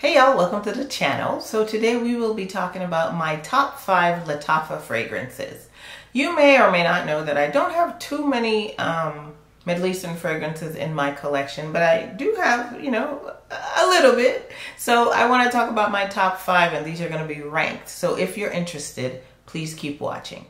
Hey y'all, welcome to the channel. So today we will be talking about my top 5 Lattafa fragrances. You may or may not know that I don't have too many Middle Eastern fragrances in my collection, but I do have, you know, a little bit. So I want to talk about my top 5 and these are going to be ranked. So if you're interested, please keep watching.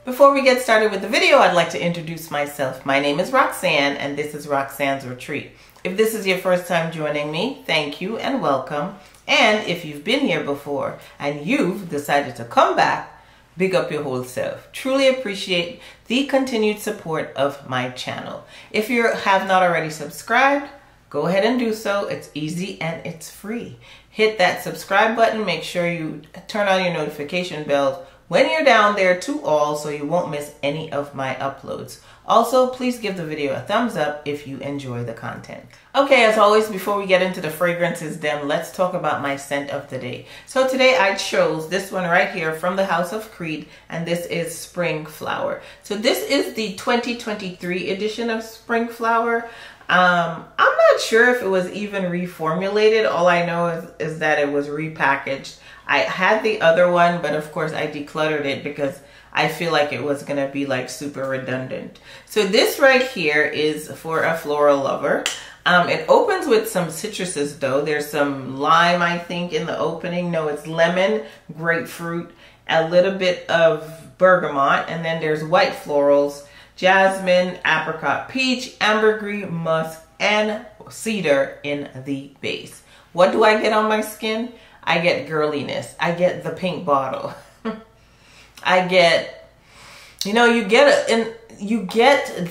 Before we get started with the video, I'd like to introduce myself. My name is Roxanne and this is Roxanne's Retreat. If this is your first time joining me, thank you and welcome. And if you've been here before and you've decided to come back, big up your whole self. Truly appreciate the continued support of my channel. If you have not already subscribed, go ahead and do so. It's easy and it's free. Hit that subscribe button. Make sure you turn on your notification bells when you're down there to all so you won't miss any of my uploads. Also, please give the video a thumbs up if you enjoy the content. Okay, as always, before we get into the fragrances, then let's talk about my scent of the day. So today I chose this one right here from the House of Creed, and this is Spring Flower. So this is the 2023 edition of Spring Flower. I'm not sure if it was even reformulated. All I know is that it was repackaged. I had the other one, but of course I decluttered it because I feel like it was going to be like super redundant. So this right here is for a floral lover. It opens with some citruses though. There's some lime, I think, in the opening. No, it's lemon, grapefruit, a little bit of bergamot, and then there's white florals, jasmine, apricot, peach, ambergris, musk, and cedar in the base. What do I get on my skin? I get girliness. I get the pink bottle. I get, you know, you get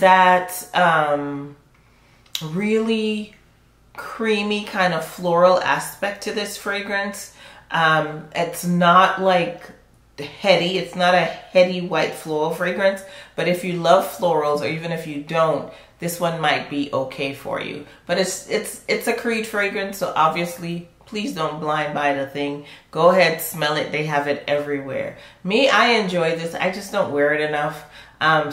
that really creamy kind of floral aspect to this fragrance. It's not like heady. It's not a heady white floral fragrance, but if you love florals or even if you don't, this one might be okay for you. But it's a Creed fragrance, so obviously please don't blind buy the thing. Go ahead, smell it. They have it everywhere. Me, I enjoy this. I just don't wear it enough.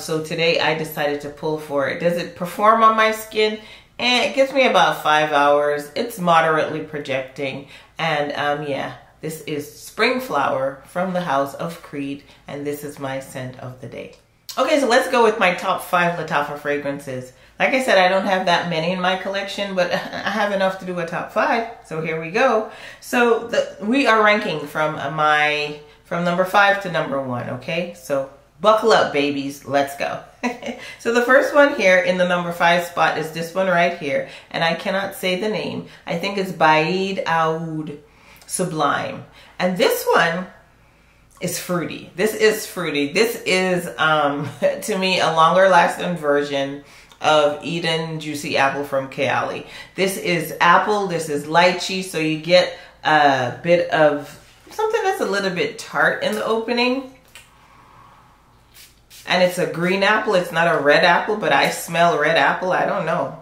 So today I decided to pull for it. Does it perform on my skin? It gives me about 5 hours. It's moderately projecting. And yeah, this is Spring Flower from the House of Creed. And this is my scent of the day. Okay, so let's go with my top 5 Lattafa fragrances. Like I said, I don't have that many in my collection, but I have enough to do a top 5. So here we go. So we are ranking from number 5 to number 1, okay? So buckle up, babies. Let's go. So the first one here in the number 5 spot is this one right here. And I cannot say the name. I think it's BADE A Sublime. And this one is fruity. This is fruity. This is, to me, a longer lasting version of Eden Juicy Apple from KHAMRAH. This is apple, this is lychee, so you get a bit of something that's a little bit tart in the opening. And it's a green apple, it's not a red apple, but I smell red apple, I don't know.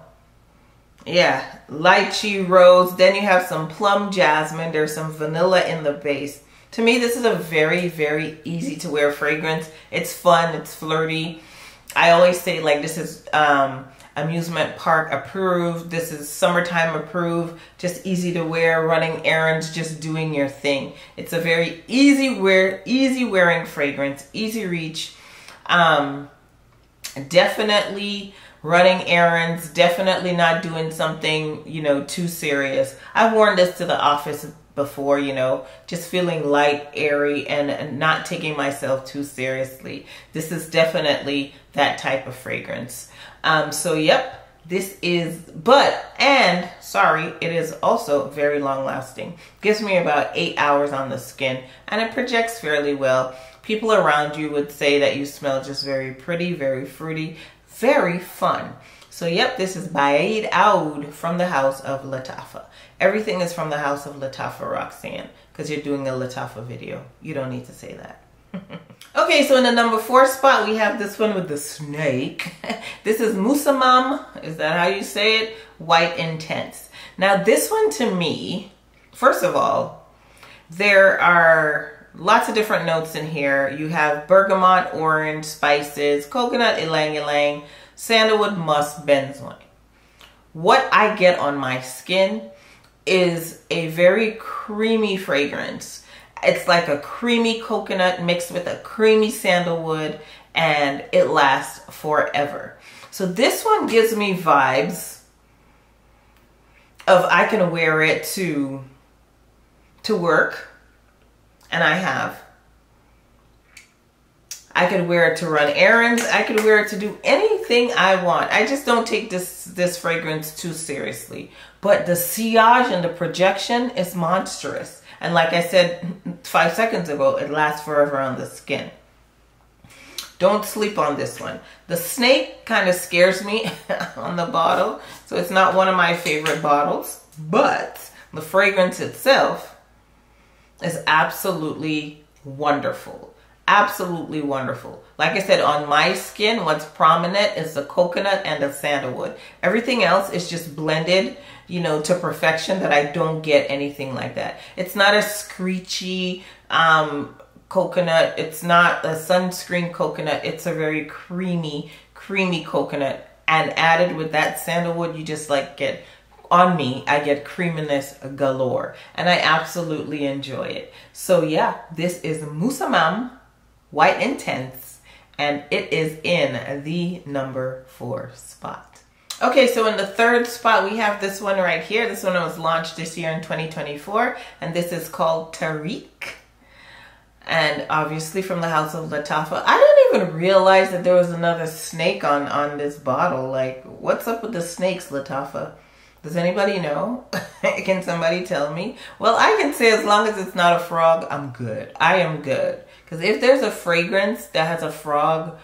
Yeah, lychee, rose, then you have some plum jasmine, there's some vanilla in the base. To me, this is a very, very easy to wear fragrance. It's fun, it's flirty. I always say, like, this is amusement park approved. This is summertime approved. Just easy to wear, running errands, just doing your thing. It's a very easy wearing fragrance, easy reach. Definitely running errands, definitely not doing something, you know, too serious. I've worn this to the office before, you know, just feeling light, airy, and not taking myself too seriously. This is definitely that type of fragrance. So yep, this is, sorry, it is also very long lasting. Gives me about 8 hours on the skin and it projects fairly well. People around you would say that you smell just very pretty, very fruity, very fun. So yep, this is BADE A from the House of Lattafa. Everything is from the House of Lattafa, Roxanne, because you're doing a Lattafa video. You don't need to say that. Okay, so in the number 4 spot, we have this one with the snake. This is MUSAMAM. Is that how you say it? White Intense. Now, this one to me, first of all, There are lots of different notes in here. You have bergamot, orange, spices, coconut, ylang ylang, sandalwood, musk, benzoin. What I get on my skin is a very creamy fragrance. It's like a creamy coconut mixed with a creamy sandalwood, and it lasts forever. So this one gives me vibes of I can wear it to work, and I have. I could wear it to run errands. I could wear it to do anything I want. I just don't take this fragrance too seriously. But the sillage and the projection is monstrous. And like I said 5 seconds ago, it lasts forever on the skin. Don't sleep on this one. The snake kind of scares me on the bottle, so it's not one of my favorite bottles. But the fragrance itself is absolutely wonderful. Absolutely wonderful. Like I said, on my skin, what's prominent is the coconut and the sandalwood. Everything else is just blended, you know, to perfection, that I don't get anything like that. It's not a screechy coconut. It's not a sunscreen coconut. It's a very creamy coconut. And added with that sandalwood, you just like get, on me, I get creaminess galore. And I absolutely enjoy it. So yeah, this is MUSAMAM White Intense, and it is in the number 4 spot. Okay, so in the 3rd spot, we have this one right here. This one was launched this year in 2024, and this is called TERIAQ. And obviously from the house of Lattafa. I didn't even realize that there was another snake on this bottle. Like, what's up with the snakes, Lattafa? Does anybody know? Can somebody tell me? Well, I can say as long as it's not a frog, I'm good. I am good. Because if there's a fragrance that has a frog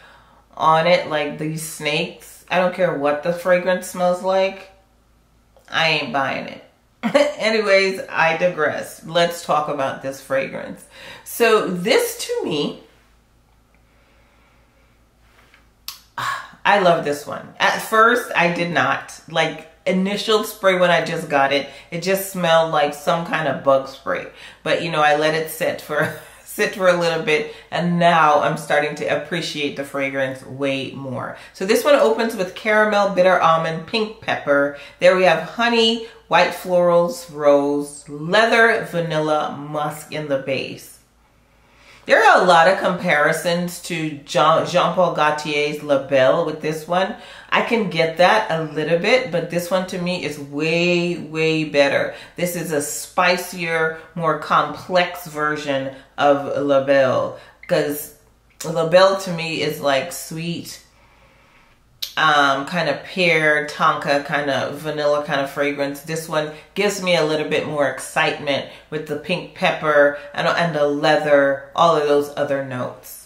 on it, like these snakes, I don't care what the fragrance smells like, I ain't buying it. Anyways, I digress. Let's talk about this fragrance. So this, to me, I love this one. At first, I did not. Like, initial spray when I just got it, it just smelled like some kind of bug spray. But, you know, I let it sit for a little bit, and now I'm starting to appreciate the fragrance way more. So this one opens with caramel, bitter almond, pink pepper. There we have honey, white florals, rose, leather, vanilla, musk in the base. There are a lot of comparisons to Jean Paul Gaultier's La Belle with this one. I can get that a little bit, but this one to me is way better. This is a spicier, more complex version of La Belle, because La Belle to me is like sweet, kind of pear, tonka, kind of vanilla kind of fragrance. This one gives me a little bit more excitement with the pink pepper and the leather, all of those other notes.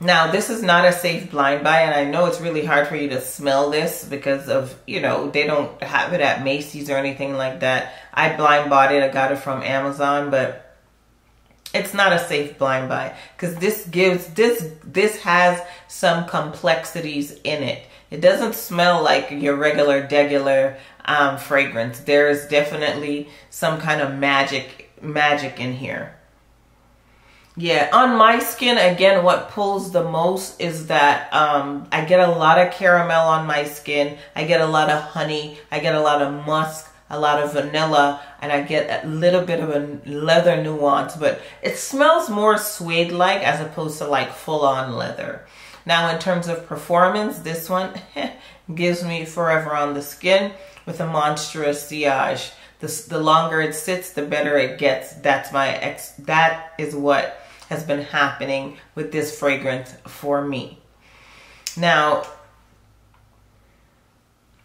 Now, this is not a safe blind buy, and I know it's really hard for you to smell this because of, you know, they don't have it at Macy's or anything like that. I blind bought it. I got it from Amazon, but it's not a safe blind buy because this has some complexities in it. It doesn't smell like your regular fragrance. There is definitely some kind of magic in here. Yeah, on my skin, again, what pulls the most is that I get a lot of caramel on my skin. I get a lot of honey. I get a lot of musk, a lot of vanilla, and I get a little bit of a leather nuance, but it smells more suede-like as opposed to like full-on leather. Now, in terms of performance, this one gives me forever on the skin with a monstrous sillage. The longer it sits, the better it gets. That is what has been happening with this fragrance for me. Now,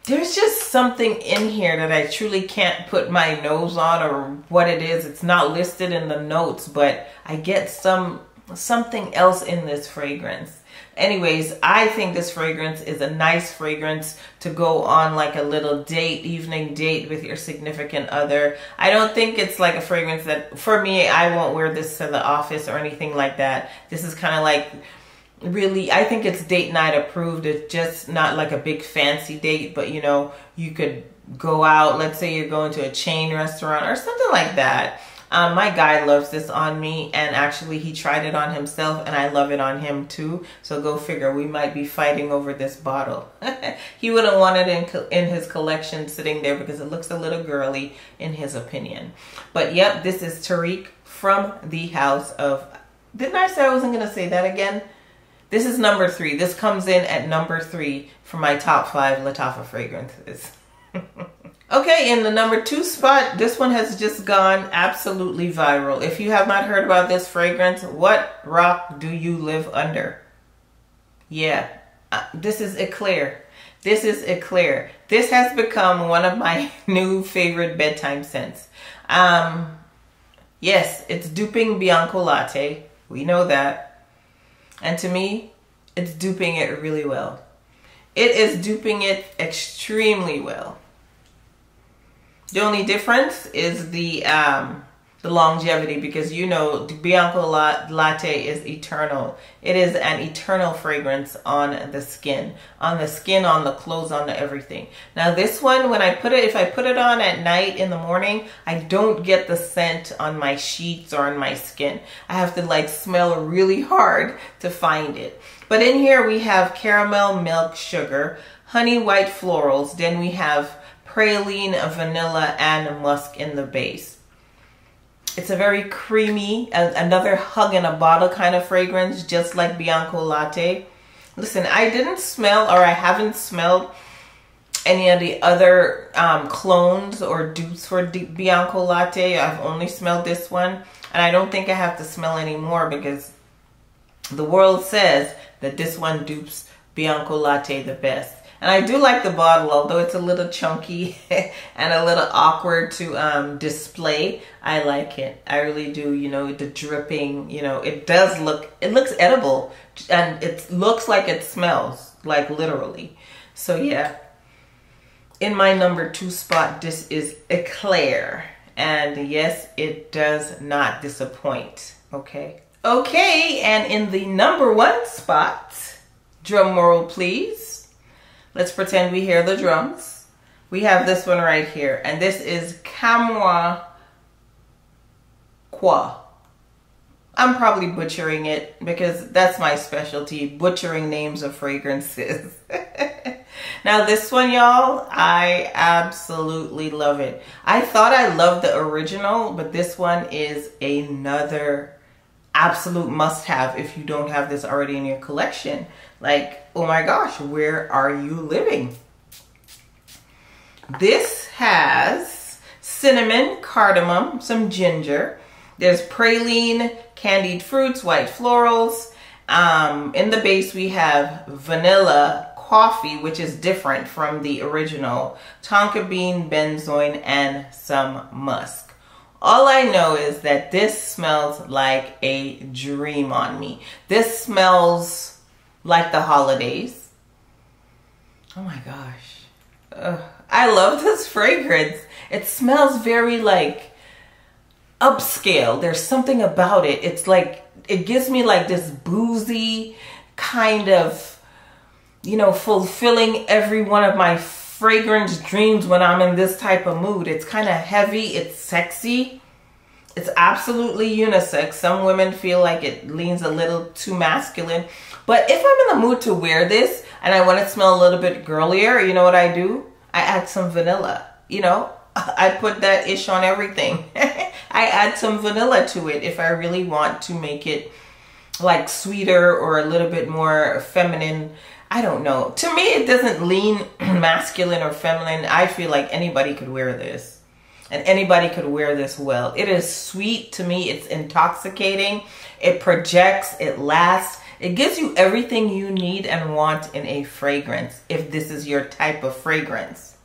there's just something in here that I truly can't put my nose on or what it is. It's not listed in the notes, but I get something else in this fragrance. Anyways, I think this fragrance is a nice fragrance to go on like a little date, evening date with your significant other. I don't think it's like a fragrance that, for me, I won't wear this to the office or anything like that. This is kind of like, really, I think it's date night approved. It's just not like a big fancy date, but you know, you could go out, let's say you're going to a chain restaurant or something like that. My guy loves this on me, and actually he tried it on himself, and I love it on him too. So go figure, we might be fighting over this bottle. He wouldn't want it in his collection sitting there because it looks a little girly in his opinion. But yep, this is TERIAQ from the house of, didn't I say I wasn't going to say that again? This is number 3. This comes in at number 3 for my top 5 Lattafa fragrances. Okay, in the number 2 spot, this one has just gone absolutely viral. If you have not heard about this fragrance, what rock do you live under? Yeah, this is ECLAIRE. This is ECLAIRE. This has become one of my new favorite bedtime scents. Yes, it's duping Bianco Latte. We know that. And to me, it's duping it really well. It is duping it extremely well. The only difference is the longevity, because you know the Bianco Latte is eternal. It is an eternal fragrance on the skin, on the clothes, on the everything. Now this one, when I put it, if I put it on at night, in the morning, I don't get the scent on my sheets or on my skin. I have to like smell really hard to find it. But in here we have caramel, milk, sugar, honey, white florals. Then we have praline, vanilla, and musk in the base. It's a very creamy, another hug in a bottle kind of fragrance, just like Bianco Latte. Listen, I didn't smell, or I haven't smelled any of the other clones or dupes for Bianco Latte. I've only smelled this one, and I don't think I have to smell any more because the world says that this one dupes Bianco Latte the best. And I do like the bottle, although it's a little chunky and a little awkward to display. I like it. I really do. You know, the dripping, you know, it does look, it looks edible, and it looks like it smells, like literally. So yeah, in my number 2 spot, this is ECLAIRE. And yes, it does not disappoint. Okay. Okay, and in the number 1 spot, drum roll please. Let's pretend we hear the drums. We have this one right here, and this is QAHWA. I'm probably butchering it because that's my specialty, butchering names of fragrances. Now this one, y'all, I absolutely love it. I thought I loved the original, but this one is another absolute must-have if you don't have this already in your collection. Like, oh my gosh, where are you living? This has cinnamon, cardamom, some ginger. There's praline, candied fruits, white florals. In the base, we have vanilla, coffee, which is different from the original, tonka bean, benzoin, and some musk. All I know is that this smells like a dream on me. This smells like the holidays. Oh my gosh. I love this fragrance. It smells very like upscale. There's something about it. It's like, it gives me like this boozy kind of, you know, fulfilling every one of my fragrance dreams when I'm in this type of mood. It's kind of heavy. It's sexy. It's absolutely unisex. Some women feel like it leans a little too masculine. But if I'm in the mood to wear this and I want to smell a little bit girlier, you know what I do? I add some vanilla. You know, I put that ish on everything. I add some vanilla to it if I really want to make it like sweeter or a little bit more feminine. I don't know. To me, it doesn't lean masculine or feminine. I feel like anybody could wear this. And anybody could wear this well. It is sweet to me. It's intoxicating. It projects. It lasts. It gives you everything you need and want in a fragrance, if this is your type of fragrance.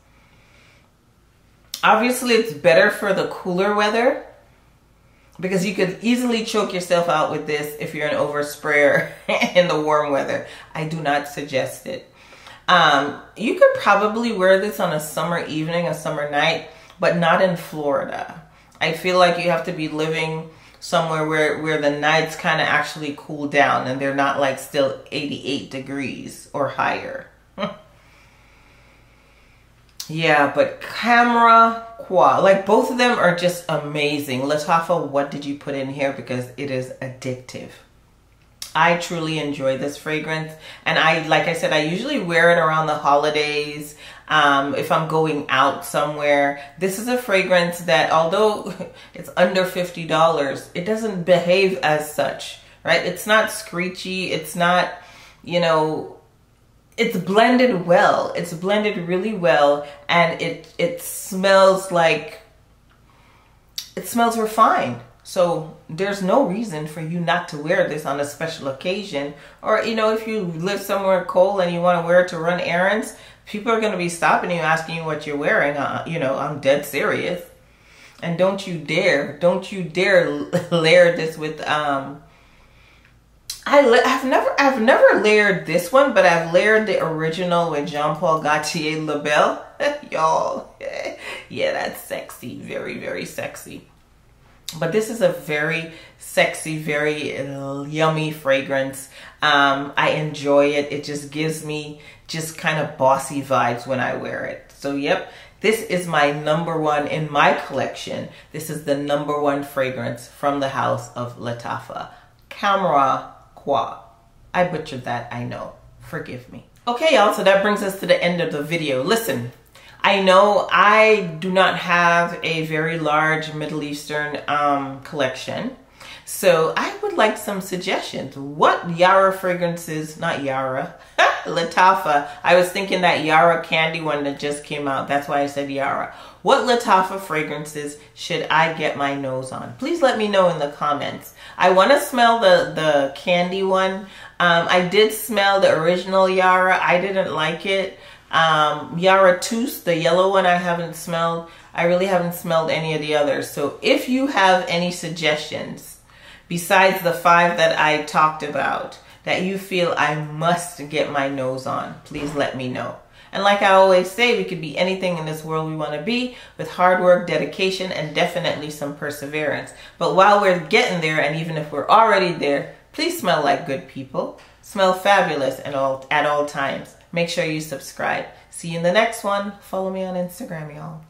Obviously, it's better for the cooler weather because you could easily choke yourself out with this if you're an oversprayer in the warm weather. I do not suggest it. You could probably wear this on a summer evening, a summer night, but not in Florida. I feel like you have to be living somewhere where the nights kind of actually cool down and they're not like still 88 degrees or higher. Yeah, but KHAMRAH, like both of them are just amazing. Lattafa, what did you put in here? Because it is addictive. I truly enjoy this fragrance, and like I said, I usually wear it around the holidays. If I'm going out somewhere, this is a fragrance that, although it's under $50, it doesn't behave as such, right? It's not screechy. It's not, you know, it's blended well. It's blended really well, and it smells like, it smells refined. So there's no reason for you not to wear this on a special occasion. Or, you know, if you live somewhere cold and you want to wear it to run errands, people are going to be stopping you, asking you what you're wearing. You know, I'm dead serious. And don't you dare layer this with, I've never layered this one, but I've layered the original with Jean Paul Gaultier Label. Y'all, yeah, that's sexy. Very, very sexy. But this is a very sexy, very yummy fragrance. I enjoy it. It just gives me just kind of bossy vibes when I wear it. So yep, this is my #1 in my collection. This is the #1 fragrance from the house of Lattafa. KHAMRAH. I butchered that, I know. Forgive me. Okay, y'all, so that brings us to the end of the video. Listen, I know I do not have a very large Middle Eastern collection, so I would like some suggestions. What Yara fragrances, not Yara, Lattafa. I was thinking that Yara candy one that just came out. That's why I said Yara. What Lattafa fragrances should I get my nose on? Please let me know in the comments. I want to smell the candy one. I did smell the original Yara. I didn't like it. Yara Tous, the yellow one, I haven't smelled. I really haven't smelled any of the others. So if you have any suggestions besides the 5 that I talked about that you feel I must get my nose on, please let me know. And like I always say, we could be anything in this world we want to be with hard work, dedication, and definitely some perseverance. But while we're getting there, and even if we're already there, please smell like good people. Smell fabulous at all times. Make sure you subscribe. See you in the next one. Follow me on Instagram, y'all.